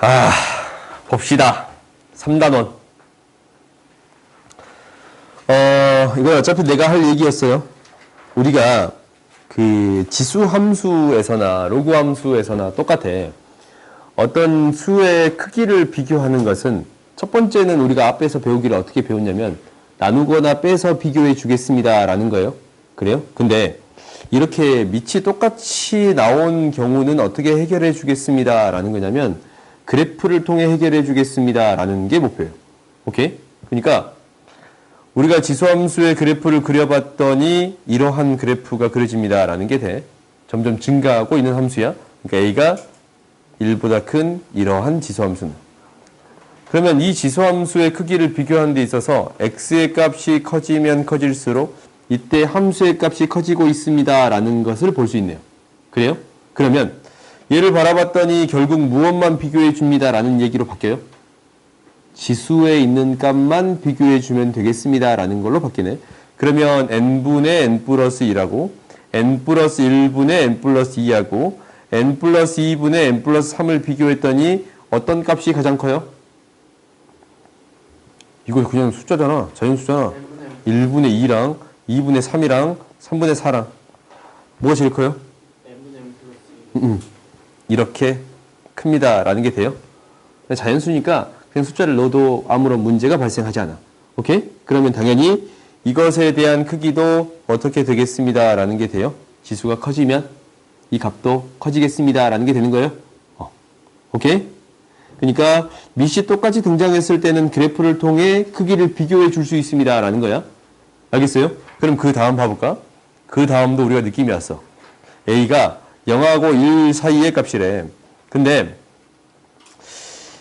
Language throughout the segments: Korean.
아, 봅시다. 3단원. 이건 어차피 내가 할 얘기였어요. 우리가 그 지수 함수에서나 로그 함수에서나 똑같아. 어떤 수의 크기를 비교하는 것은 첫 번째는 우리가 앞에서 배우기를 어떻게 배웠냐면 나누거나 빼서 비교해 주겠습니다 라는 거예요. 그래요? 근데 이렇게 밑이 똑같이 나온 경우는 어떻게 해결해 주겠습니다 라는 거냐면 그래프를 통해 해결해 주겠습니다 라는 게 목표예요. 오케이? 그러니까 우리가 지수함수의 그래프를 그려봤더니 이러한 그래프가 그려집니다 라는 게 돼. 점점 증가하고 있는 함수야. 그러니까 A가 1보다 큰 이러한 지수함수는. 그러면 이 지수함수의 크기를 비교하는 데 있어서 x의 값이 커지면 커질수록 이때 함수의 값이 커지고 있습니다 라는 것을 볼 수 있네요. 그래요? 그러면 얘를 바라봤더니 결국 무엇만 비교해 줍니다 라는 얘기로 바뀌어요. 지수에 있는 값만 비교해 주면 되겠습니다 라는 걸로 바뀌네. 그러면 n분의 n 플러스 2라고 n 플러스 1분의 n 플러스 2하고 n 플러스 2분의 n 플러스 3을 비교했더니 어떤 값이 가장 커요? 이거 그냥 숫자잖아. 자연 숫자잖아. 1분의 2랑 2분의 3이랑 3분의 4랑 뭐가 제일 커요? 이렇게 큽니다 라는 게 돼요. 자연수니까 그냥 숫자를 넣어도 아무런 문제가 발생하지 않아. 오케이? 그러면 당연히 이것에 대한 크기도 어떻게 되겠습니다 라는 게 돼요. 지수가 커지면 이 값도 커지겠습니다 라는 게 되는 거예요. 오케이? 그러니까 밑이 똑같이 등장했을 때는 그래프를 통해 크기를 비교해 줄 수 있습니다 라는 거야. 알겠어요? 그럼 그 다음 봐볼까? 그 다음도 우리가 느낌이 왔어. A가 0하고 1 사이의 값이래. 근데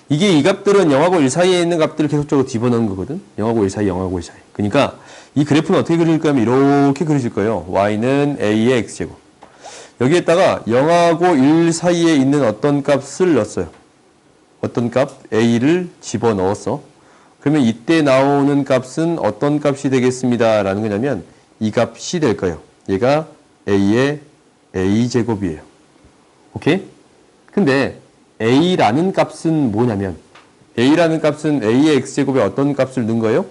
이게 이 값들은 0하고 1 사이에 있는 값들을 계속적으로 집어넣은 거거든. 0하고 1 사이, 0하고 1 사이. 그러니까 이 그래프는 어떻게 그릴 거냐면 이렇게 그려질 거예요. y는 a의 x제곱. 여기에다가 0하고 1 사이에 있는 어떤 값을 넣었어요. 어떤 값? a를 집어넣었어. 그러면 이때 나오는 값은 어떤 값이 되겠습니다 라는 거냐면 이 값이 될 거예요. 얘가 a의 a제곱이에요. 오케이? 근데 a라는 값은 뭐냐면 a라는 값은 a의 x제곱에 어떤 값을 넣은 거예요?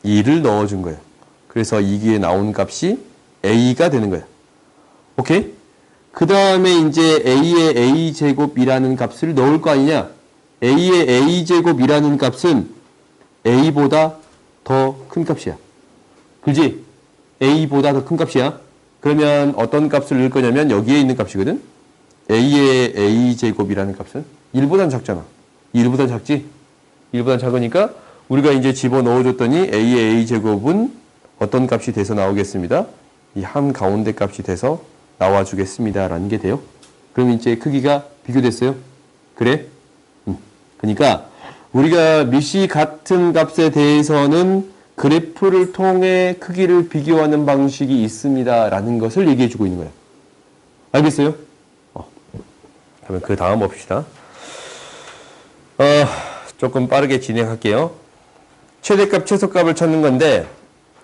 2를 넣어준 거예요. 그래서 이기에 나온 값이 a가 되는 거예요. 오케이? 그 다음에 이제 a의 a제곱이라는 값을 넣을 거 아니냐? a의 a제곱이라는 값은 a보다 더 큰 값이야. 그지? a보다 더 큰 값이야. 그러면 어떤 값을 넣을 거냐면 여기에 있는 값이거든? a의 a제곱이라는 값은 1보단 작잖아. 1보다 작지? 1보다 작으니까 우리가 이제 집어넣어줬더니 a의 a제곱은 어떤 값이 돼서 나오겠습니다. 이 한 가운데 값이 돼서 나와주겠습니다 라는 게 돼요. 그럼 이제 크기가 비교됐어요. 그래? 그러니까 우리가 밑이 같은 값에 대해서는 그래프를 통해 크기를 비교하는 방식이 있습니다 라는 것을 얘기해주고 있는 거예요. 알겠어요? 그러면 그 다음 봅시다. 조금 빠르게 진행할게요. 최대값, 최소값을 찾는 건데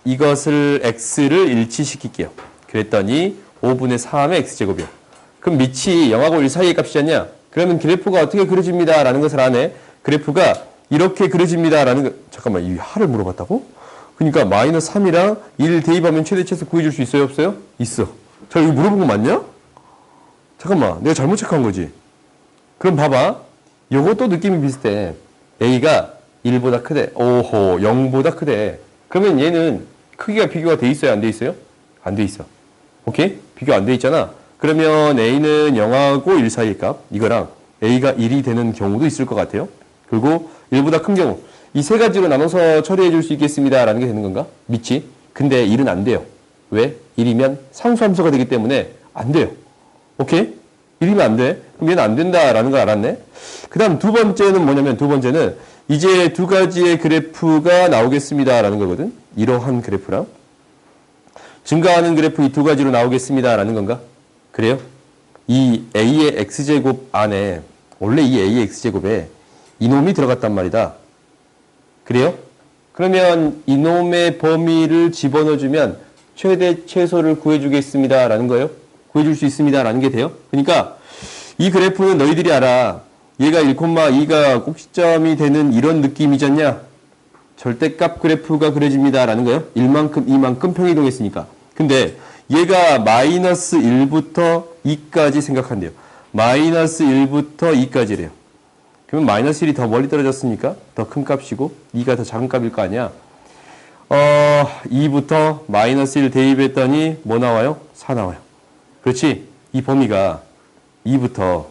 이것을 x를 일치시킬게요. 그랬더니 5분의 3의 x제곱이요. 그럼 밑이 0하고 1 사이의 값이잖냐? 그러면 그래프가 어떻게 그려집니다 라는 것을 아네. 그래프가 이렇게 그려집니다 라는 거. 잠깐만, 이 하를 물어봤다고? 그러니까 마이너스 3이랑 1 대입하면 최대 최소 구해줄 수 있어요 없어요? 있어. 자, 이거 물어본 거 맞냐? 잠깐만, 내가 잘못 체크한 거지. 그럼 봐봐. 요것도 느낌이 비슷해. a가 1보다 크대. 오호, 0보다 크대. 그러면 얘는 크기가 비교가 돼 있어요 안 돼 있어요? 안 돼 있어. 오케이? 비교 안 돼 있잖아. 그러면 a는 0하고 1 사이의 값, 이거랑 a가 1이 되는 경우도 있을 것 같아요. 그리고 1보다 큰 경우, 이 세 가지로 나눠서 처리해 줄 수 있겠습니다 라는 게 되는 건가? 밑이. 근데 1은 안 돼요. 왜? 1이면 상수함수가 되기 때문에 안 돼요. 오케이? 1이면 안 돼. 그럼 얘는 안 된다라는 걸 알았네. 그 다음 두 번째는 뭐냐면, 두 번째는 이제 두 가지의 그래프가 나오겠습니다 라는 거거든. 이러한 그래프랑 증가하는 그래프 이 두 가지로 나오겠습니다 라는 건가? 그래요? 이 a의 x제곱 안에 원래 이 a의 x제곱에 이놈이 들어갔단 말이다. 그래요? 그러면 이놈의 범위를 집어넣어주면 최대 최소를 구해주겠습니다 라는 거예요. 구해줄 수 있습니다 라는 게 돼요. 그러니까 이 그래프는 너희들이 알아. 얘가 1,2가 꼭지점이 되는 이런 느낌이지 않냐? 절대값 그래프가 그려집니다. 라는 거예요. 1만큼, 2만큼 평이동했으니까. 근데 얘가 마이너스 1부터 2까지 생각한대요. 마이너스 1부터 2까지래요. 그러면 마이너스 1이 더 멀리 떨어졌으니까 더 큰 값이고 2가 더 작은 값일 거 아니야. 2부터 마이너스 1 대입했더니 뭐 나와요? 4 나와요. 그렇지? 이 범위가 2부터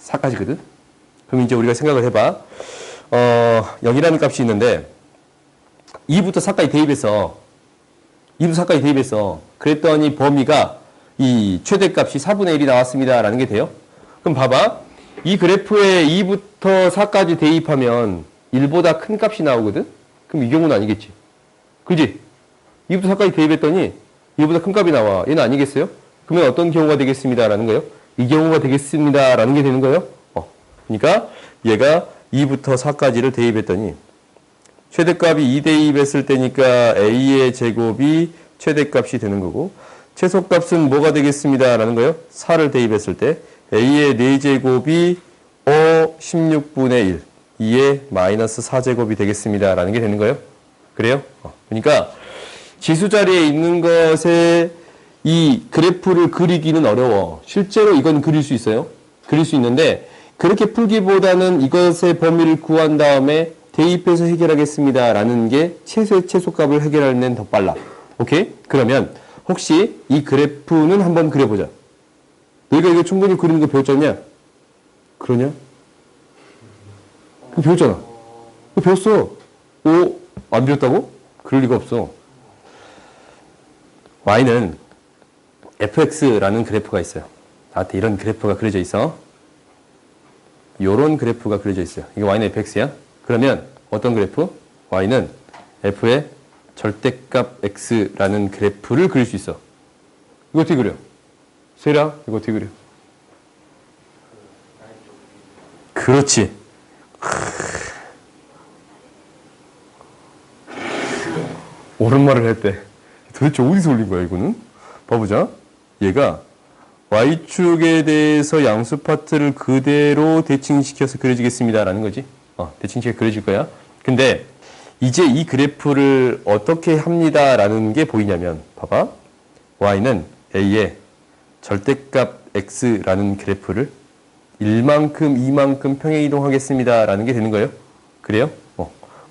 4까지거든? 그럼 이제 우리가 생각을 해봐. 0이라는 값이 있는데 2부터 4까지 대입해서 그랬더니 범위가 이 최대값이 4분의 1이 나왔습니다. 라는 게 돼요. 그럼 봐봐. 이 그래프에 2부터 4까지 대입하면 1보다 큰 값이 나오거든? 그럼 이 경우는 아니겠지. 그지? 2부터 4까지 대입했더니 1보다 큰 값이 나와. 얘는 아니겠어요? 그러면 어떤 경우가 되겠습니다. 라는 거예요. 이 경우가 되겠습니다. 라는 게 되는 거예요. 그러니까 얘가 2부터 4까지를 대입했더니 최대값이 2 대입했을 때니까 a의 제곱이 최대값이 되는 거고 최소값은 뭐가 되겠습니다. 라는 거예요. 4를 대입했을 때 a의 4제곱이 16분의 1 2의 마이너스 4제곱이 되겠습니다. 라는 게 되는 거예요. 그래요? 그러니까 지수 자리에 있는 것에 이 그래프를 그리기는 어려워. 실제로 이건 그릴 수 있어요. 그릴 수 있는데 그렇게 풀기보다는 이것의 범위를 구한 다음에 대입해서 해결하겠습니다. 라는 게 최소의 최소값을 해결하는 데는 더 빨라. 오케이? 그러면 혹시 이 그래프는 한번 그려보자. 너희가 이거 충분히 그리는 거 배웠잖냐? 그러냐? 그거 배웠잖아. 그거 배웠어. 안 배웠다고? 그럴 리가 없어. y는 fx라는 그래프가 있어요. 나한테 이런 그래프가 그려져 있어. 요런 그래프가 그려져 있어요. 이게 y는 fx야. 그러면 어떤 그래프? y는 f의 절대값 x라는 그래프를 그릴 수 있어. 이거 어떻게 그려? 세라, 이거 어떻게 그려? 그렇지. 옳은 말을 했대. 도대체 어디서 올린 거야, 이거는? 봐보자. 얘가 y축에 대해서 양수 파트를 그대로 대칭시켜서 그려지겠습니다. 라는 거지. 대칭시켜 그려질 거야. 근데 이제 이 그래프를 어떻게 합니다. 라는 게 보이냐면, 봐봐. y는 a의 절대값 x라는 그래프를 1만큼, 2만큼 평행 이동하겠습니다. 라는 게 되는 거예요. 그래요?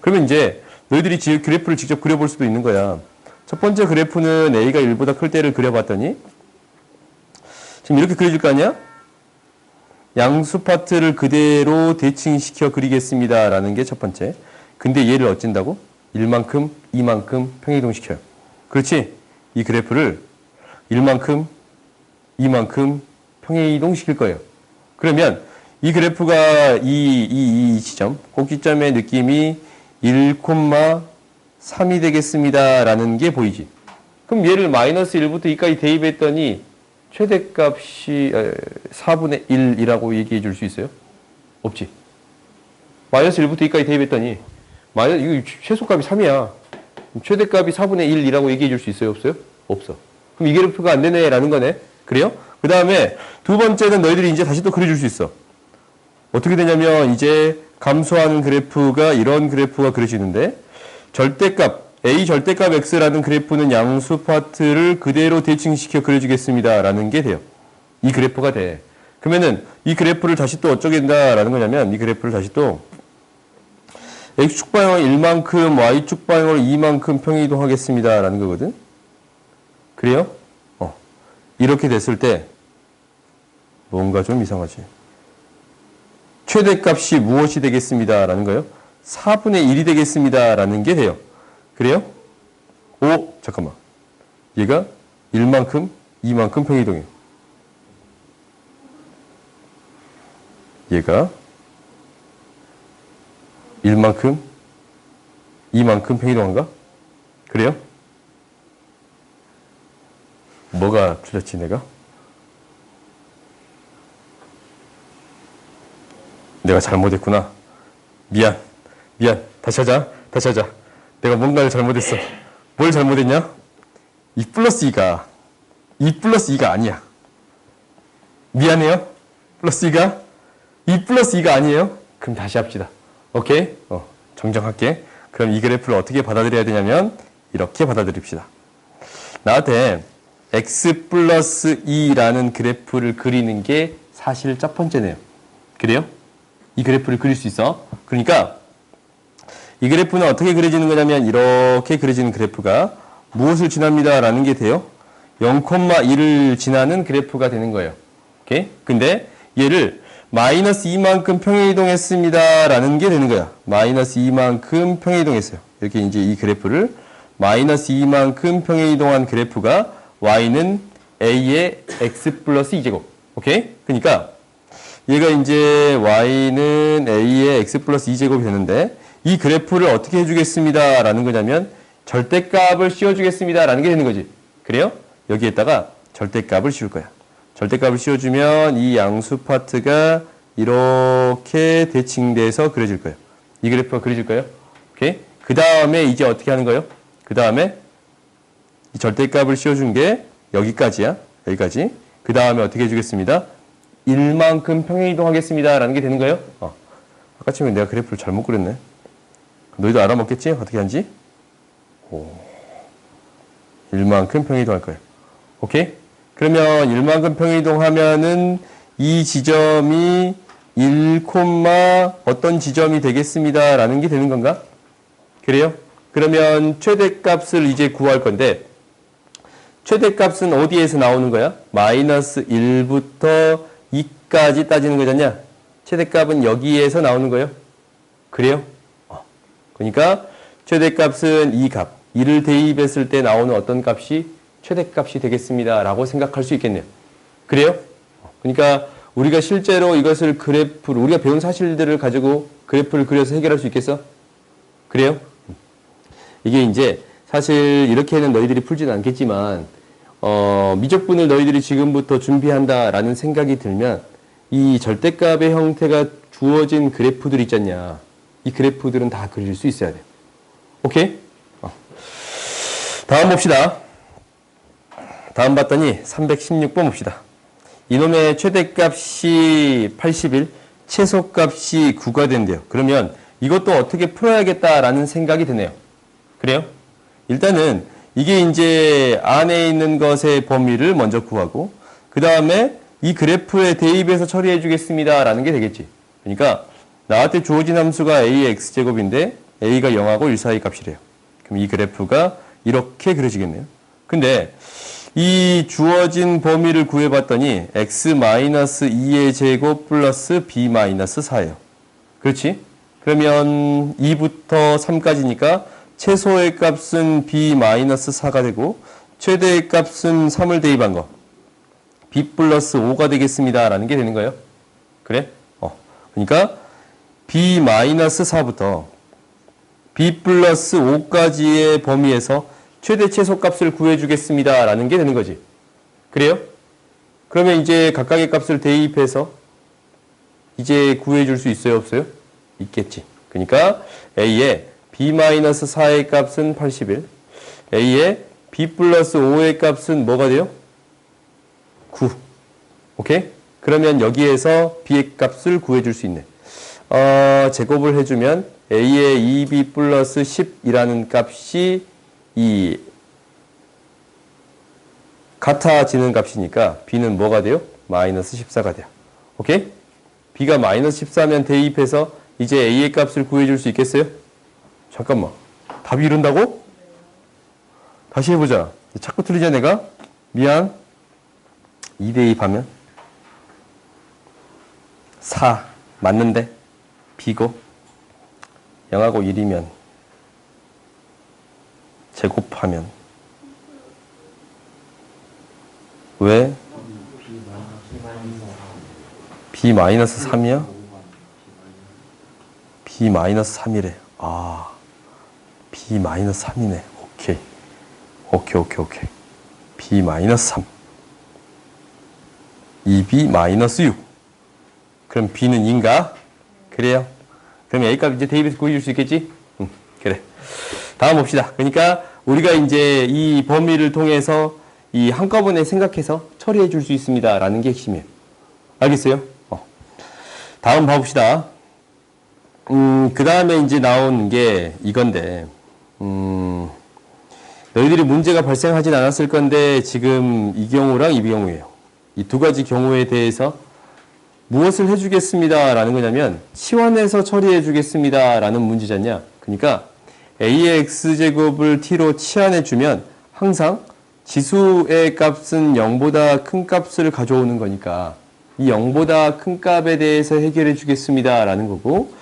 그러면 이제 너희들이 그래프를 직접 그려볼 수도 있는 거야. 첫 번째 그래프는 a가 1보다 클 때를 그려봤더니 지금 이렇게 그려질 거 아니야? 양수 파트를 그대로 대칭시켜 그리겠습니다. 라는 게 첫 번째. 근데 얘를 어쩐다고? 1만큼, 2만큼 평행이동시켜요. 그렇지? 이 그래프를 1만큼, 2만큼 평행이동시킬 거예요. 그러면 이 그래프가 이 지점, 꼭지점의 느낌이 1,3이 되겠습니다. 라는 게 보이지. 그럼 얘를 마이너스 1부터 2까지 대입했더니 최대값이 4분의 1이라고 얘기해 줄 수 있어요? 없지. 마이너스 1부터 2까지 대입했더니 이거 최소값이 3이야. 최대값이 4분의 1이라고 얘기해 줄 수 있어요? 없어요? 없어. 그럼 이 그래프가 안 되네 라는 거네. 그래요? 그 다음에 두 번째는 너희들이 이제 다시 또 그려줄 수 있어. 어떻게 되냐면 이제 감소하는 그래프가 이런 그래프가 그려지는데 절대값 a 절대값 x라는 그래프는 양수 파트를 그대로 대칭시켜 그려주겠습니다. 라는 게 돼요. 이 그래프가 돼. 그러면은 이 그래프를 다시 또 어쩌게 된다라는 거냐면 이 그래프를 다시 또 x축 방향을 1만큼 y축 방향으로 2만큼 평행이동하겠습니다. 라는 거거든. 그래요? 이렇게 됐을 때 뭔가 좀 이상하지. 최대값이 무엇이 되겠습니다. 라는 거예요. 4분의 1이 되겠습니다. 라는 게 돼요. 그래요? 잠깐만. 얘가 1만큼, 2만큼 평행이동해요. 얘가 1만큼, 2만큼 평행이동한가? 그래요? 뭐가 틀렸지, 내가? 내가 잘못했구나. 미안. 다시 하자. 내가 뭔가를 잘못했어. 뭘 잘못했냐? 2 플러스 2가 아니야. 미안해요. 플러스 2가 B 플러스 2가 아니에요? 그럼 다시 합시다. 오케이? 정정할게. 그럼 이 그래프를 어떻게 받아들여야 되냐면 이렇게 받아들입시다. 나한테 x 플러스 2라는 그래프를 그리는 게 사실 첫 번째네요. 그래요? 이 그래프를 그릴 수 있어. 그러니까 이 그래프는 어떻게 그려지는 거냐면 이렇게 그려지는 그래프가 무엇을 지납니다 라는 게 돼요. 0,1을 지나는 그래프가 되는 거예요. 오케이? 근데 얘를 마이너스 2만큼 평행이동했습니다 라는 게 되는 거야. 마이너스 2만큼 평행이동했어요. 이렇게 이제 이 그래프를 마이너스 2만큼 평행이동한 그래프가 y는 a의 x 플러스 2제곱. 오케이? 그러니까 얘가 이제 y는 a의 x 플러스 2제곱이 되는데 이 그래프를 어떻게 해주겠습니다 라는 거냐면 절대값을 씌워주겠습니다 라는 게 되는 거지. 그래요? 여기에다가 절대값을 씌울 거야. 절대값을 씌워주면 이 양수 파트가 이렇게 대칭돼서 그려질 거예요. 이 그래프가 그려질 거예요. 오케이? 그 다음에 이제 어떻게 하는 거예요? 그 다음에 이 절대값을 씌워준 게 여기까지야. 여기까지. 그 다음에 어떻게 해주겠습니다? 1만큼 평행이동하겠습니다 라는 게 되는 거예요. 아까 처음에 내가 그래프를 잘못 그렸네. 너희도 알아먹겠지? 어떻게 하는지? 1만큼 평행이동할 거예요. 오케이? 그러면 1만큼 평행이동하면은 이 지점이 1, 어떤 지점이 되겠습니다 라는 게 되는 건가? 그래요? 그러면 최대값을 이제 구할 건데 최대값은 어디에서 나오는 거야? 마이너스 1부터 2까지 따지는 거잖냐? 최대값은 여기에서 나오는 거예요. 그래요? 그러니까 최대값은 이 값, 2를 대입했을 때 나오는 어떤 값이 최대값이 되겠습니다 라고 생각할 수 있겠네요. 그래요? 그러니까 우리가 실제로 이것을 그래프로 우리가 배운 사실들을 가지고 그래프를 그려서 해결할 수 있겠어? 그래요? 이게 이제 사실 이렇게는 너희들이 풀지는 않겠지만 미적분을 너희들이 지금부터 준비한다라는 생각이 들면 이 절대값의 형태가 주어진 그래프들 있잖냐. 이 그래프들은 다 그릴 수 있어야 돼요. 오케이? 다음 봅시다. 다음 봤더니 316번 봅시다. 이놈의 최대값이 81, 최소값이 9가 된대요. 그러면 이것도 어떻게 풀어야겠다라는 생각이 드네요. 그래요? 일단은 이게 이제 안에 있는 것의 범위를 먼저 구하고 그 다음에 이 그래프에 대입해서 처리해 주겠습니다 라는 게 되겠지. 그러니까 나한테 주어진 함수가 a의 x제곱인데 a가 0하고 1 사이 값이래요. 그럼 이 그래프가 이렇게 그려지겠네요. 근데 이 주어진 범위를 구해봤더니 x-2의 제곱 플러스 b-4예요. 그렇지? 그러면 2부터 3까지니까 최소의 값은 b-4가 되고 최대의 값은 3을 대입한 거 b 플러스 5가 되겠습니다 라는 게 되는 거예요. 그래? 그러니까 b-4부터 b 플러스 5까지의 범위에서 최대 최소값을 구해주겠습니다 라는 게 되는 거지. 그래요? 그러면 이제 각각의 값을 대입해서 이제 구해줄 수 있어요? 없어요? 있겠지. 그러니까 a의 b-4의 값은 81, a의 b 플러스 5의 값은 뭐가 돼요? 9. 오케이? 그러면 여기에서 b의 값을 구해줄 수 있네. 제곱을 해주면 a의 2b 플러스 10이라는 값이 이 같아지는 값이니까 b는 뭐가 돼요? 마이너스 14가 돼요. 오케이? b가 마이너스 14면 대입해서 이제 a의 값을 구해줄 수 있겠어요? 잠깐만. 답이 이런다고? 다시 해보자. 자꾸 틀리자 내가? 미안. 2 대입하면 4 맞는데? b고 0하고 1이면 제곱하면 왜? b-3이야? b-3이래. b-3이네. 오케이. b-3. 2b-6. 그럼 b는 2인가? 그래요. 그럼 A값 이제 대입해서 구해줄 수 있겠지? 그래. 다음 봅시다. 그러니까 우리가 이제 이 범위를 통해서 이 한꺼번에 생각해서 처리해 줄 수 있습니다. 라는 게 핵심이에요. 알겠어요? 다음 봐봅시다. 그 다음에 이제 나온 게 이건데, 너희들이 문제가 발생하진 않았을 건데, 지금 이 경우랑 이 경우예요. 이 두 가지 경우에 대해서 무엇을 해주겠습니다 라는 거냐면, 치환해서 처리해 주겠습니다 라는 문제잖냐. 그러니까, a의 x제곱을 t로 치환해주면, 항상 지수의 값은 0보다 큰 값을 가져오는 거니까, 이 0보다 큰 값에 대해서 해결해 주겠습니다 라는 거고,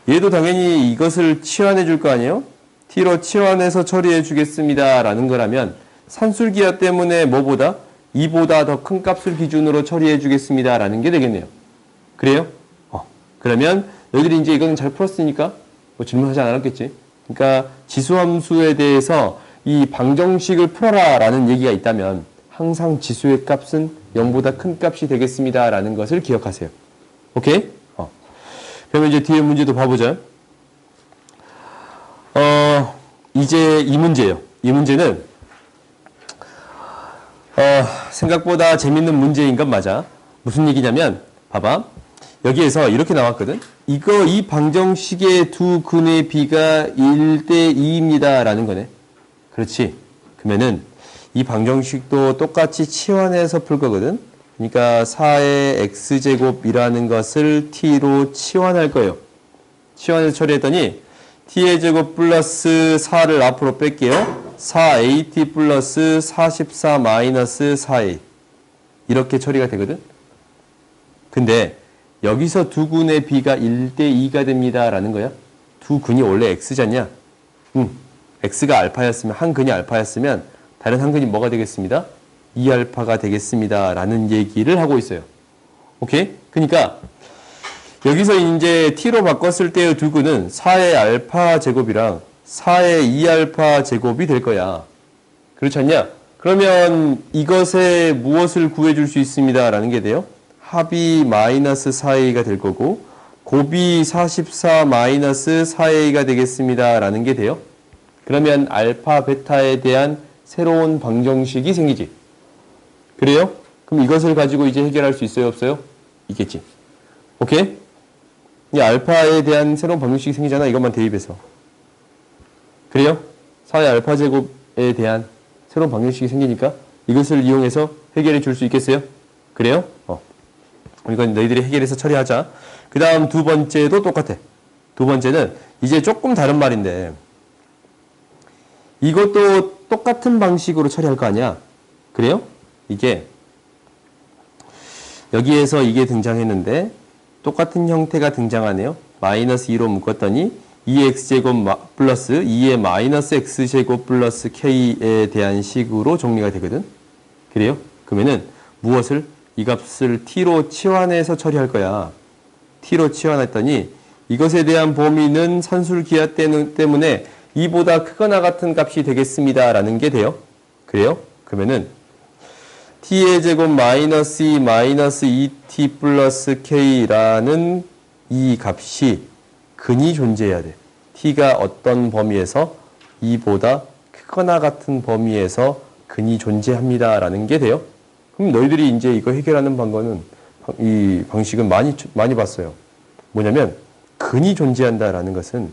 얘도 당연히 이것을 치환해 줄 거 아니에요? t로 치환해서 처리해 주겠습니다 라는 거라면 산술기하 때문에 뭐보다? 2보다 더 큰 값을 기준으로 처리해 주겠습니다 라는 게 되겠네요. 그래요? 그러면 너희들이 이제 이거는 잘 풀었으니까 뭐 질문하지 않았겠지. 그러니까 지수함수에 대해서 이 방정식을 풀어라 라는 얘기가 있다면 항상 지수의 값은 0보다 큰 값이 되겠습니다 라는 것을 기억하세요. 오케이? 그러면 이제 뒤에 문제도 봐보자. 이제 이 문제예요. 이 문제는 생각보다 재밌는 문제인 건 맞아. 무슨 얘기냐면 봐봐. 여기에서 이렇게 나왔거든. 이 방정식의 두 근의 비가 1대 2입니다 라는 거네. 그렇지. 그러면은 이 방정식도 똑같이 치환해서 풀 거거든. 그러니까 4의 x제곱이라는 것을 t로 치환할 거예요. 치환해서 처리했더니 t의 제곱 플러스 4를 앞으로 뺄게요. 4at 플러스 44 마이너스 4a 이렇게 처리가 되거든. 근데 여기서 두 근의 b가 1대 2가 됩니다 라는 거야. 두 근이 원래 x잖냐? x가 알파였으면 한 근이 알파였으면 다른 한 근이 뭐가 되겠습니다? 2알파가 되겠습니다 라는 얘기를 하고 있어요. 오케이? 그러니까 여기서 이제 t로 바꿨을 때의 두 근은 4의 알파 제곱이랑 4의 2알파 제곱이 될 거야. 그렇지 않냐? 그러면 이것에 무엇을 구해줄 수 있습니다 라는 게 돼요. 합이 마이너스 4a가 될 거고 곱이 44 마이너스 4a가 되겠습니다 라는 게 돼요. 그러면 알파 베타에 대한 새로운 방정식이 생기지. 그래요? 그럼 이것을 가지고 이제 해결할 수 있어요? 없어요? 있겠지. 오케이? 이 알파에 대한 새로운 방정식이 생기잖아. 이것만 대입해서. 그래요? 4의 알파 제곱에 대한 새로운 방정식이 생기니까 이것을 이용해서 해결해 줄 수 있겠어요? 그래요? 이건 너희들이 해결해서 처리하자. 그 다음 두 번째도 똑같아. 두 번째는 이제 조금 다른 말인데 이것도 똑같은 방식으로 처리할 거 아니야? 그래요? 이게 여기에서 이게 등장했는데 똑같은 형태가 등장하네요. 마이너스 2로 묶었더니 2x제곱 플러스 2의 마이너스 x제곱 플러스 k에 대한 식으로 정리가 되거든. 그래요? 그러면은 무엇을? 이 값을 t로 치환해서 처리할 거야. t로 치환했더니 이것에 대한 범위는 산술기하 때문에 2보다 크거나 같은 값이 되겠습니다 라는 게 돼요. 그래요? 그러면은 t의 제곱 마이너스 2 마이너스 2t 플러스 k라는 이 값이 근이 존재해야 돼. t가 어떤 범위에서 2보다 크거나 같은 범위에서 근이 존재합니다 라는 게 돼요. 그럼 너희들이 이제 이거 해결하는 이 방식은 많이 봤어요. 뭐냐면 근이 존재한다라는 것은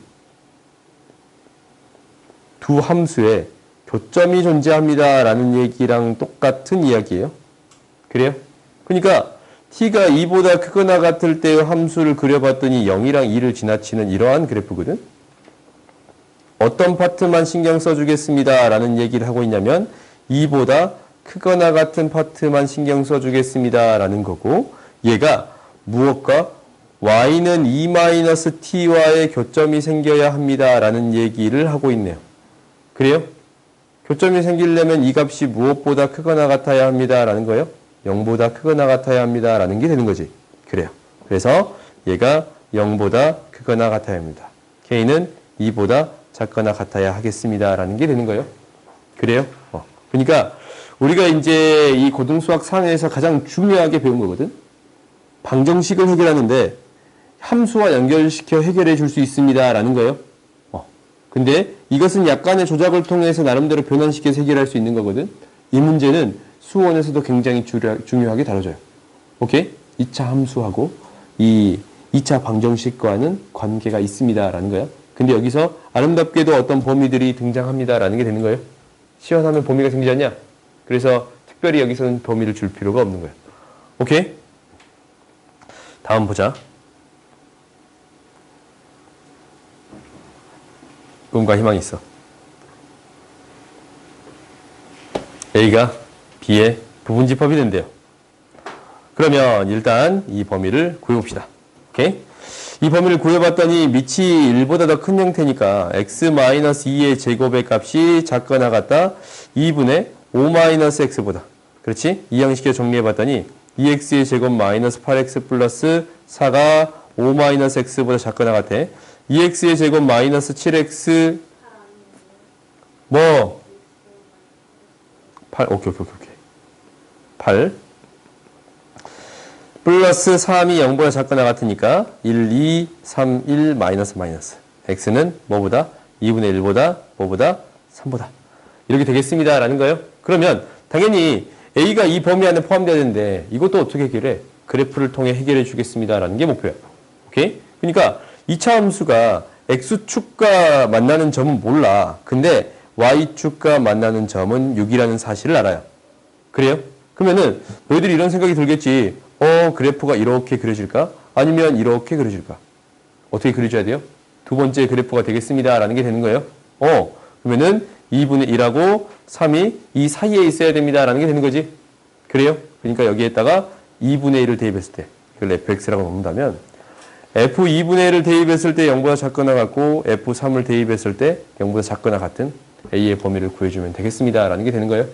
두 함수에 교점이 존재합니다 라는 얘기랑 똑같은 이야기예요. 그래요? 그러니까 t가 2보다 크거나 같을 때의 함수를 그려봤더니 0이랑 2를 지나치는 이러한 그래프거든. 어떤 파트만 신경 써주겠습니다 라는 얘기를 하고 있냐면 2보다 크거나 같은 파트만 신경 써주겠습니다 라는 거고, 얘가 무엇과 y는 2-t와의 교점이 생겨야 합니다 라는 얘기를 하고 있네요. 그래요? 교점이 생기려면 이 값이 무엇보다 크거나 같아야 합니다 라는 거예요. 0보다 크거나 같아야 합니다 라는 게 되는 거지. 그래요. 그래서 얘가 0보다 크거나 같아야 합니다. k는 2보다 작거나 같아야 하겠습니다 라는 게 되는 거예요. 그래요? 그러니까 우리가 이제 이 고등수학 상에서 가장 중요하게 배운 거거든. 방정식을 해결하는데 함수와 연결시켜 해결해 줄 수 있습니다 라는 거예요. 근데 이것은 약간의 조작을 통해서 나름대로 변환시켜서 해결할 수 있는 거거든. 이 문제는 수원에서도 굉장히 중요하게 다뤄져요. 오케이? 2차 함수하고 이 2차 방정식과는 관계가 있습니다라는 거야. 근데 여기서 아름답게도 어떤 범위들이 등장합니다라는 게 되는 거예요. 시원하면 범위가 생기지 않냐? 그래서 특별히 여기서는 범위를 줄 필요가 없는 거야. 오케이? 다음 보자. 꿈과 희망이 있어. A가 B의 부분집합이 된대요. 그러면 일단 이 범위를 구해봅시다. 오케이? 이 범위를 구해봤더니 밑이 1보다 더 큰 형태니까 x-2의 제곱의 값이 작거나 같다 2분의 5-x보다. 그렇지? 이 형식에 정리해봤더니 2x의 제곱 마이너스 8x 플러스 4가 5-x보다 작거나 같아. 2x의 제곱 마이너스 7x 뭐 8 오케이 8 플러스 3이 0보다 작거나 같으니까 1, 2, 3, 1 마이너스 x는 뭐보다? 2분의 1보다 뭐보다? 3보다 이렇게 되겠습니다 라는 거예요. 그러면 당연히 A가 이 범위 안에 포함되어야 되는데 이것도 어떻게 해결해? 그래프를 통해 해결해 주겠습니다 라는 게 목표야. 오케이? 그러니까 2차 함수가 X축과 만나는 점은 몰라. 근데 Y축과 만나는 점은 6이라는 사실을 알아요. 그래요? 그러면은 너희들이 이런 생각이 들겠지. 그래프가 이렇게 그려질까? 아니면 이렇게 그려질까? 어떻게 그려줘야 돼요? 두 번째 그래프가 되겠습니다 라는 게 되는 거예요. 그러면은 2분의 1하고 3이 이 사이에 있어야 됩니다 라는 게 되는 거지. 그래요? 그러니까 여기에다가 2분의 1을 대입했을 때 이걸 fx라고 놓는다면 f2분의 1을 대입했을 때 0보다 작거나 같고 f3을 대입했을 때 0보다 작거나 같은 a의 범위를 구해주면 되겠습니다 라는 게 되는 거예요.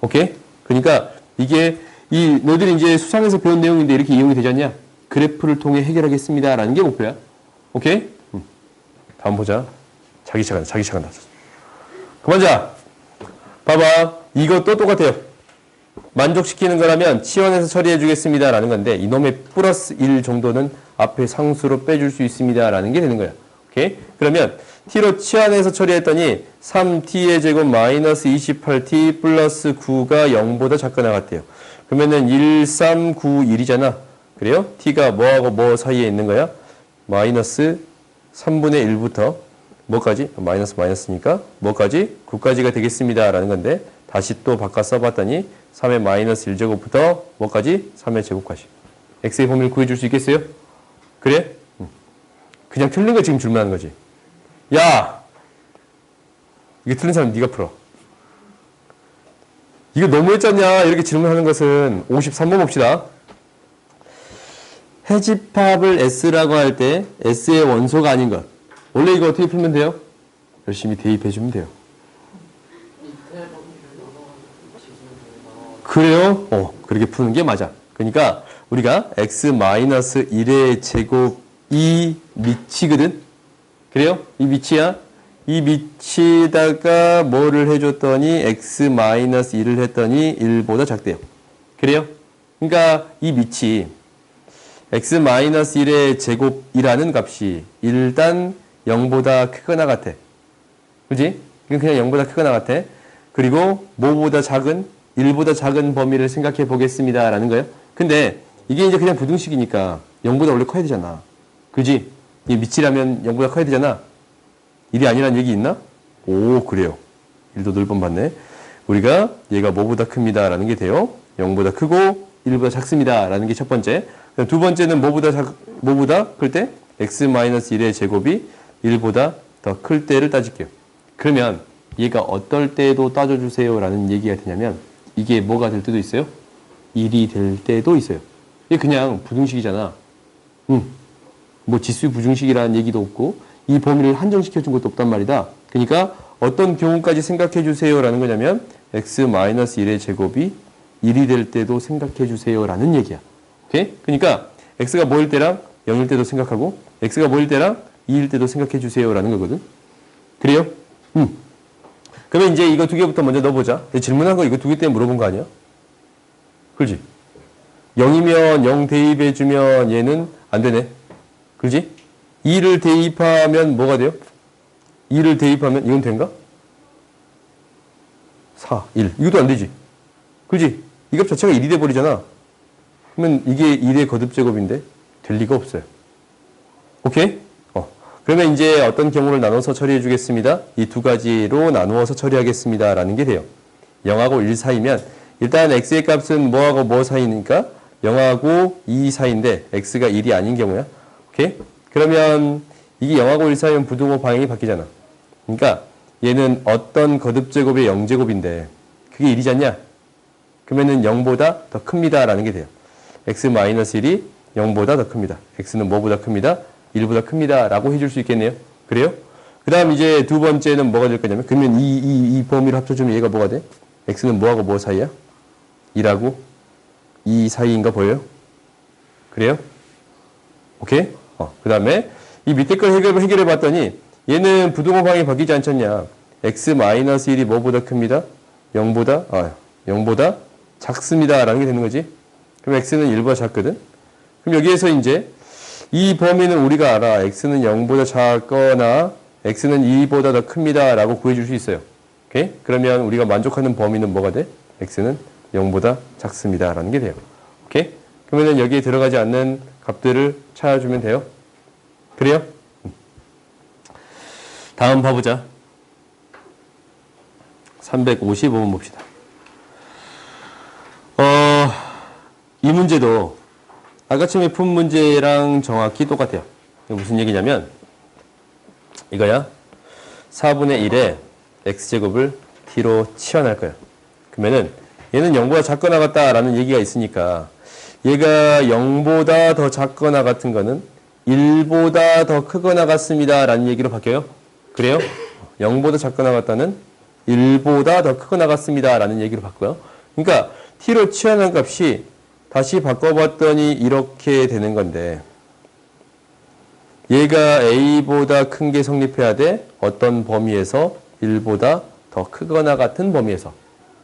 오케이? 그러니까 이게 너희들이 이제 수상에서 배운 내용인데 이렇게 이용이 되지 않냐? 그래프를 통해 해결하겠습니다 라는 게 목표야. 오케이? 다음 보자. 자기 시간다. 그만 자. 봐봐. 이것도 똑같아요. 만족시키는 거라면 치환해서 처리해 주겠습니다 라는 건데 이놈의 플러스 1 정도는 앞에 상수로 빼줄 수 있습니다 라는 게 되는 거야. 오케이? 그러면 t로 치환해서 처리했더니 3t의 제곱 마이너스 28t 플러스 9가 0보다 작거나 같아요. 그러면은 1, 3, 9, 1이잖아. 그래요? t가 뭐하고 뭐 사이에 있는 거야? 마이너스 3분의 1부터 뭐까지? 마이너스니까 뭐까지? 9까지가 되겠습니다 라는 건데 다시 또 바꿔 써봤더니 3의 마이너스 1제곱부터 뭐까지? 3의 제곱까지. x의 범위를 구해줄 수 있겠어요? 그래? 그냥 틀린 거 지금 질문하는 거지. 야! 이게 틀린 사람 네가 풀어. 이거 너무했잖냐 이렇게 질문하는 것은 53번 봅시다. 해집합을 S라고 할 때 S의 원소가 아닌 것. 원래 이거 어떻게 풀면 돼요? 열심히 대입해주면 돼요. 그래요? 그렇게 푸는 게 맞아. 그러니까 우리가 x-1의 제곱이 밑이거든? 그래요? 이 밑이야? 이 밑에다가 뭐를 해줬더니 x-1을 했더니 1보다 작대요. 그래요? 그러니까 이 밑이 x-1의 제곱이라는 값이 일단 0보다 크거나 같아. 그지? 이건 그냥 0보다 크거나 같아. 그리고 뭐보다 작은 1보다 작은 범위를 생각해 보겠습니다 라는 거예요. 근데 이게 이제 그냥 부등식이니까 0보다 원래 커야 되잖아. 그지? 이 밑이라면 0보다 커야 되잖아. 1이 아니란 얘기 있나? 오, 그래요. 1도 늘 번 봤네. 우리가 얘가 뭐보다 큽니다 라는 게 돼요. 0보다 크고 1보다 작습니다 라는 게 첫 번째. 두 번째는 뭐보다 클 때? x-1의 제곱이 1보다 더 클 때를 따질게요. 그러면 얘가 어떨 때도 따져주세요 라는 얘기가 되냐면 이게 뭐가 될 때도 있어요? 1이 될 때도 있어요. 이게 그냥 부등식이잖아. 뭐 지수 부등식이라는 얘기도 없고 이 범위를 한정시켜준 것도 없단 말이다. 그러니까 어떤 경우까지 생각해 주세요 라는 거냐면 x-1의 제곱이 1이 될 때도 생각해 주세요 라는 얘기야. 오케이? 그러니까 x가 뭐일 때랑 0일 때도 생각하고 x가 뭐일 때랑 2일 때도 생각해 주세요 라는 거거든. 그래요? 그러면 이제 이거 두 개부터 먼저 넣어보자. 질문한 거 이거 두 개 때문에 물어본 거 아니야? 그렇지? 0이면 0 대입해주면 얘는 안 되네. 그렇지? 2를 대입하면 뭐가 돼요? 2를 대입하면 이건 된가? 4, 1. 이것도 안 되지. 그렇지? 이 값 자체가 1이 돼버리잖아. 그러면 이게 1의 거듭제곱인데 될 리가 없어요. 오케이? 그러면 이제 어떤 경우를 나눠서 처리해 주겠습니다. 이 두 가지로 나누어서 처리하겠습니다. 라는 게 돼요. 0하고 1 사이면 일단 x의 값은 뭐하고 뭐 사이니까 0하고 2 사이인데 x가 1이 아닌 경우야. 오케이? 그러면 이게 0하고 1 사이면 부등호 방향이 바뀌잖아. 그러니까 얘는 어떤 거듭제곱의 0제곱인데 그게 1이지 않냐? 그러면은 0보다 더 큽니다. 라는 게 돼요. x-1이 0보다 더 큽니다. x는 뭐보다 큽니다? 1보다 큽니다. 라고 해줄 수 있겠네요. 그래요? 그 다음 이제 두 번째는 뭐가 될 거냐면 그러면 이 범위를 합쳐주면 얘가 뭐가 돼? x는 뭐하고 뭐 사이야? 2하고 2 사이인가 보여요? 그래요? 오케이? 그 다음에 이 밑에 걸 해결해 봤더니 얘는 부등호 방향이 바뀌지 않잖냐. x-1이 뭐보다 큽니다? 0보다 작습니다. 라는 게 되는 거지. 그럼 x는 1보다 작거든? 그럼 여기에서 이제 이 범위는 우리가 알아. x는 0보다 작거나 x는 2보다 더 큽니다. 라고 구해줄 수 있어요. 오케이? 그러면 우리가 만족하는 범위는 뭐가 돼? x는 0보다 작습니다. 라는 게 돼요. 오케이? 그러면 여기에 들어가지 않는 값들을 찾아주면 돼요. 그래요? 다음 봐보자. 355번 봅시다. 이 문제도 아까 처음에 푼 문제랑 정확히 똑같아요. 이거 무슨 얘기냐면 이거야. 4분의 1에 x제곱을 t로 치환할 거야. 그러면은 얘는 0보다 작거나 같다라는 얘기가 있으니까 얘가 0보다 더 작거나 같은 거는 1보다 더 크거나 같습니다. 라는 얘기로 바뀌어요. 그래요? 0보다 작거나 같다는 1보다 더 크거나 같습니다. 라는 얘기로 바꿔요. 그러니까 t로 치환한 값이 다시 바꿔봤더니 이렇게 되는 건데 얘가 a보다 큰 게 성립해야 돼. 어떤 범위에서 1보다 더 크거나 같은 범위에서.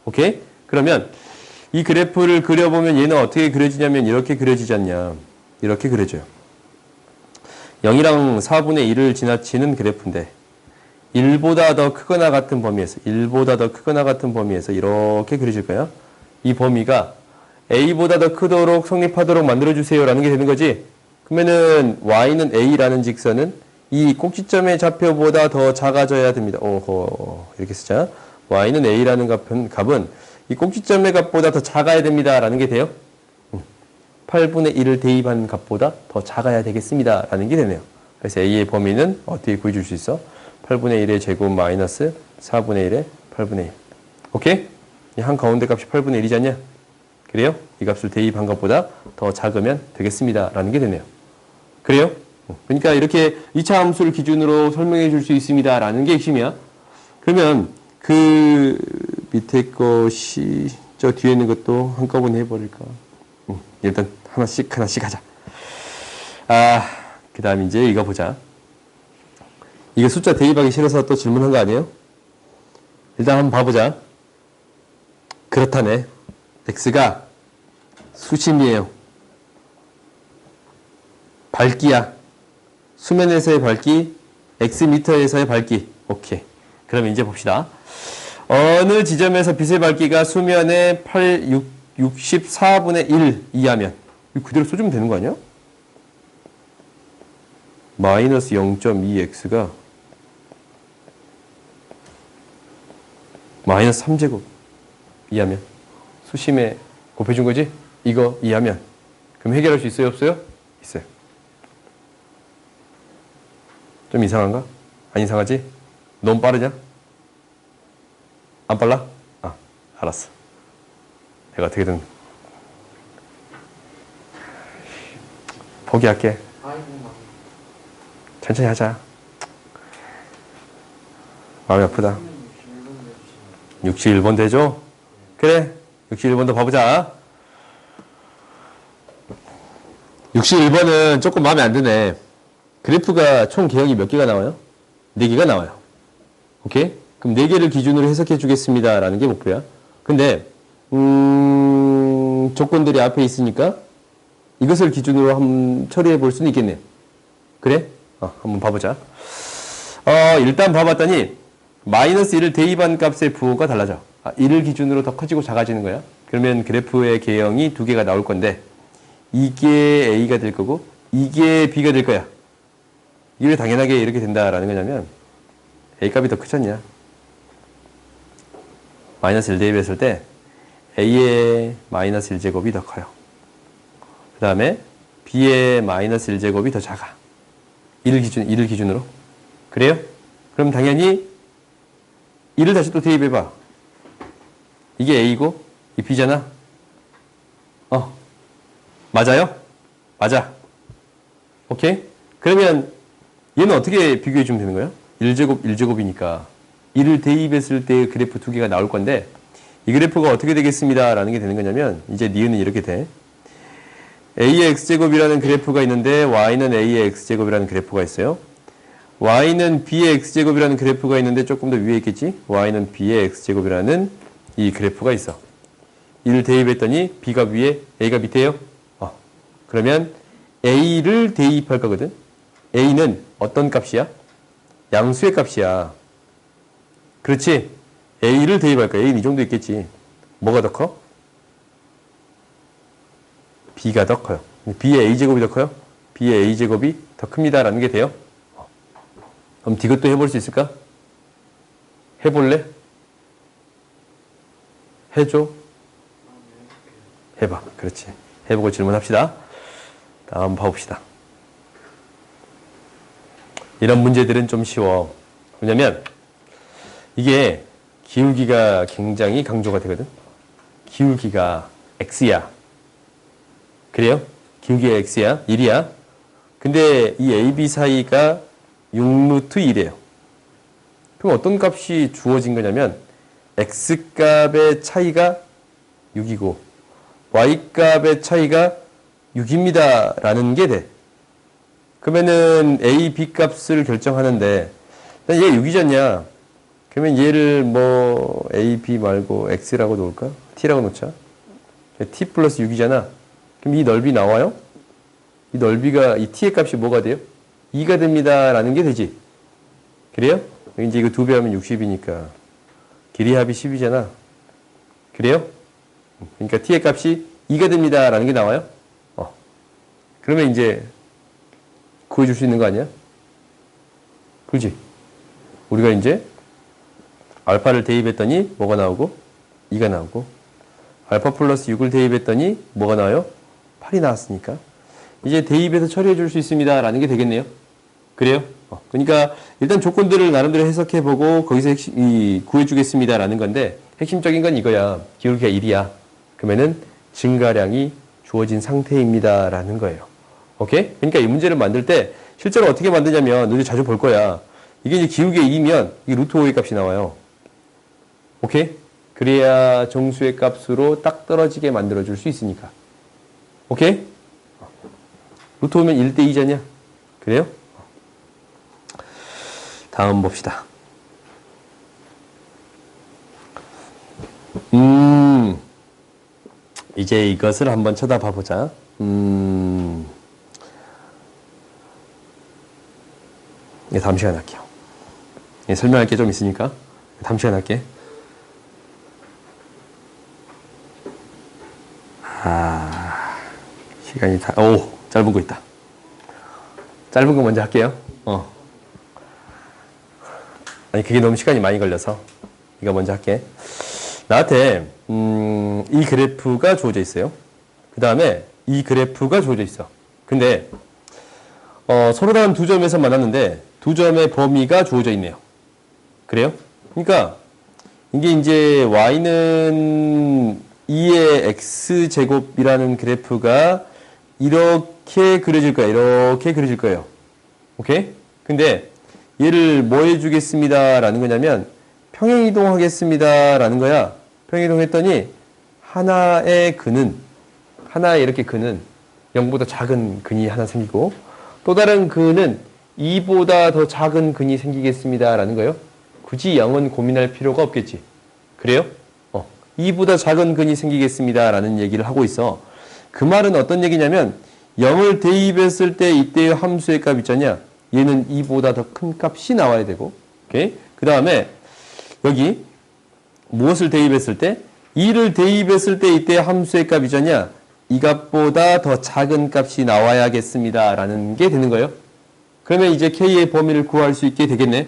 오케이? 그러면 이 그래프를 그려보면 얘는 어떻게 그려지냐면 이렇게 그려지지 않냐. 이렇게 그려져요. 0이랑 4분의 1을 지나치는 그래프인데 1보다 더 크거나 같은 범위에서 이렇게 그려질 거야. 이 범위가 a보다 더 크도록 성립하도록 만들어주세요. 라는 게 되는 거지. 그러면은 y는 a라는 직선은 이 꼭지점의 좌표보다 더 작아져야 됩니다. 오호. 이렇게 쓰자. y는 a라는 값은 이 꼭지점의 값보다 더 작아야 됩니다. 라는 게 돼요. 8분의 1을 대입한 값보다 더 작아야 되겠습니다. 라는 게 되네요. 그래서 a의 범위는 어떻게 구해줄 수 있어? 8분의 1의 제곱 마이너스 4분의 1의 8분의 1. 오케이? 이 한 가운데 값이 8분의 1이지 않냐? 그래요? 이 값을 대입한 것보다 더 작으면 되겠습니다. 라는 게 되네요. 그래요? 그러니까 이렇게 2차 함수를 기준으로 설명해 줄 수 있습니다. 라는 게 핵심이야. 그러면 그 밑에 것이 저 뒤에 있는 것도 한꺼번에 해버릴까? 일단 하나씩 하자. 그 다음 이제 이거 보자. 이게 숫자 대입하기 싫어서 또 질문한 거 아니에요? 일단 한번 봐보자. 그렇다네. x가 수심이에요. 밝기야. 수면에서의 밝기, x미터에서의 밝기. 오케이. 그럼 이제 봅시다. 어느 지점에서 빛의 밝기가 수면의 64분의 1 이하면 이거 그대로 써주면 되는 거 아니야? 마이너스 0.2x가 마이너스 3제곱 이하면 수심에 곱해준 거지? 이거 이하면 그럼 해결할 수 있어요? 없어요? 있어요. 좀 이상한가? 안 이상하지? 너무 빠르냐? 안 빨라? 알았어. 내가 어떻게든 포기할게. 천천히 하자. 마음이 아프다. 61번 되죠? 그래. 61번도 봐보자. 61번은 조금 마음에 안 드네. 그래프가 총 개형이 몇 개가 나와요? 4개가 나와요. 오케이? 그럼 4개를 기준으로 해석해 주겠습니다. 라는 게 목표야. 근데 조건들이 앞에 있으니까 이것을 기준으로 한번 처리해 볼 수는 있겠네. 그래? 한번 봐보자. 일단 봐봤더니 마이너스 1을 대입한 값의 부호가 달라져. 1을 기준으로 더 커지고 작아지는 거야. 그러면 그래프의 개형이 2개가 나올 건데 이게 A가 될 거고 이게 B가 될 거야. 이게 왜 당연하게 이렇게 된다라는 거냐면 A값이 더 크지 않냐? 마이너스 1 대입했을 때 A의 마이너스 1제곱이 더 커요. 그 다음에 B의 마이너스 1제곱이 더 작아. 이를 기준으로. 그래요? 그럼 당연히 이를 다시 또 대입해봐. 이게 A고 이 B잖아. 맞아요? 맞아. 오케이? 그러면 얘는 어떻게 비교해 주면 되는 거예요? 1제곱 1제곱이니까 1을 대입했을 때 그래프 두 개가 나올 건데 이 그래프가 어떻게 되겠습니다 라는 게 되는 거냐면 이제 니은은 이렇게 돼. A의 X제곱이라는 그래프가 있는데 Y는 A의 X제곱이라는 그래프가 있어요. Y는 B의 X제곱이라는 그래프가 있는데 조금 더 위에 있겠지? Y는 B의 X제곱이라는 이 그래프가 있어. 이를 대입했더니 B가 위에 A가 밑에요. 그러면 A를 대입할 거거든. A는 어떤 값이야? 양수의 값이야. 그렇지? A를 대입할 거야. A는 이 정도 있겠지. 뭐가 더 커? B가 더 커요. B의 A제곱이 더 커요? B의 A제곱이 더 큽니다. 라는 게 돼요. 그럼 이것도 해볼 수 있을까? 해볼래? 해줘? 해봐. 그렇지. 해보고 질문합시다. 다음 봐봅시다. 이런 문제들은 좀 쉬워. 왜냐면 이게 기울기가 굉장히 강조가 되거든. 기울기가 x야. 그래요? 기울기가 x야. 1이야. 근데 이 AB 사이가 6루트 1이에요. 그럼 어떤 값이 주어진 거냐면 x값의 차이가 6이고 y값의 차이가 6입니다. 라는 게 돼. 그러면은 A, B 값을 결정하는데 일단 얘 6이잖냐. 그러면 얘를 뭐 A, B 말고 X라고 놓을까? T라고 놓자. T 플러스 6이잖아. 그럼 이 넓이 나와요? 이 넓이가 이 T의 값이 뭐가 돼요? 2가 됩니다. 라는 게 되지. 그래요? 이제 이거 2배 하면 60이니까 길이 합이 10이잖아. 그래요? 그러니까 T의 값이 2가 됩니다. 라는 게 나와요? 그러면 이제 구해줄 수 있는 거 아니야? 그렇지? 우리가 이제 알파를 대입했더니 뭐가 나오고 2가 나오고 알파 플러스 6을 대입했더니 뭐가 나와요? 8이 나왔으니까 이제 대입해서 처리해 줄 수 있습니다. 라는 게 되겠네요. 그래요? 그러니까 일단 조건들을 나름대로 해석해보고 거기서 구해주겠습니다. 라는 건데 핵심적인 건 이거야. 기울기가 1이야. 그러면은 증가량이 주어진 상태입니다. 라는 거예요. 오케이? 그러니까 이 문제를 만들 때 실제로 어떻게 만드냐면 너희들 자주 볼 거야. 이게 이제 기울기가 2면 이 루트 5의 값이 나와요. 오케이? 그래야 정수의 값으로 딱 떨어지게 만들어 줄 수 있으니까. 오케이? 루트 5면 1대 2잖냐? 그래요? 다음 봅시다. 이제 이것을 한번 쳐다봐 보자. 네, 다음 시간에 할게요. 네, 설명할 게 좀 있으니까 다음 시간에 할게. 시간이 다, 짧은 거 있다. 짧은 거 먼저 할게요. 아니, 그게 너무 시간이 많이 걸려서 이거 먼저 할게. 나한테 이 그래프가 주어져 있어요. 그 다음에 이 그래프가 주어져 있어. 근데 서로 다른 두 점에서 만났는데 두 점의 범위가 주어져 있네요. 그래요? 그러니까 이게 이제 y는 2의 x제곱이라는 그래프가 이렇게 그려질 거예요. 이렇게 그려질 거예요. 오케이? 근데 얘를 뭐 해주겠습니다. 라는 거냐면 평행이동하겠습니다. 라는 거야. 평행이동했더니 하나의 이렇게 근은 0보다 작은 근이 하나 생기고 또 다른 근은 2보다 더 작은 근이 생기겠습니다. 라는 거예요. 굳이 0은 고민할 필요가 없겠지. 그래요? 2보다 작은 근이 생기겠습니다. 라는 얘기를 하고 있어. 그 말은 어떤 얘기냐면 0을 대입했을 때 이때의 함수의 값 있잖냐. 얘는 2보다 더 큰 값이 나와야 되고. 오케이? 그 다음에 여기 무엇을 대입했을 때? 2를 대입했을 때 이때의 함수의 값 있잖냐. 이 값보다 더 작은 값이 나와야겠습니다. 라는 게 되는 거예요. 그러면 이제 K의 범위를 구할 수 있게 되겠네.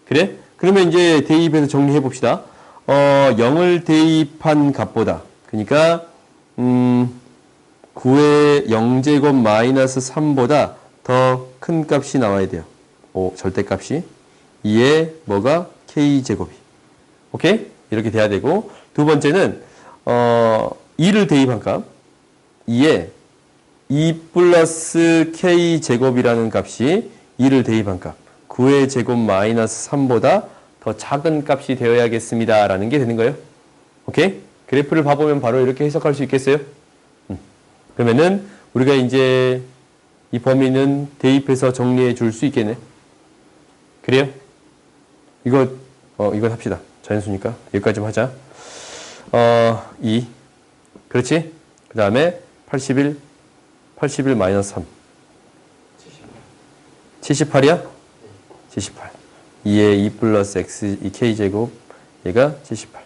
그래? 그러면 이제 대입해서 정리해 봅시다. 0을 대입한 값보다, 그러니까 9의 0제곱 마이너스 3보다 더 큰 값이 나와야 돼요. 절대값이. 2의 뭐가? K제곱이. 오케이? 이렇게 돼야 되고, 두 번째는 2를 대입한 값. 2에 2 플러스 K제곱이라는 값이 2를 대입한 값. 9의 제곱 마이너스 3보다 더 작은 값이 되어야겠습니다. 라는 게 되는 거예요. 오케이? 그래프를 봐보면 바로 이렇게 해석할 수 있겠어요? 그러면은 우리가 이제 이 범위는 대입해서 정리해 줄 수 있겠네. 그래요? 이건 합시다. 자연수니까. 여기까지만 하자. 2. 그렇지? 그 다음에 81 마이너스 3. 78이야? 78. 2에 2 플러스 x, 이 k제곱, 얘가 78.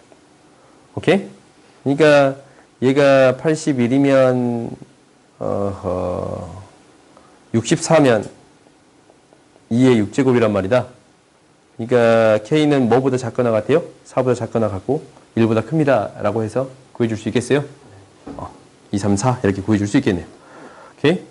오케이? 그러니까 얘가 81이면 64면 2의 6제곱이란 말이다. 그러니까 k는 뭐보다 작거나 같아요? 4보다 작거나 같고 1보다 큽니다. 라고 해서 구해줄 수 있겠어요? 2, 3, 4 이렇게 구해줄 수 있겠네요. 오케이?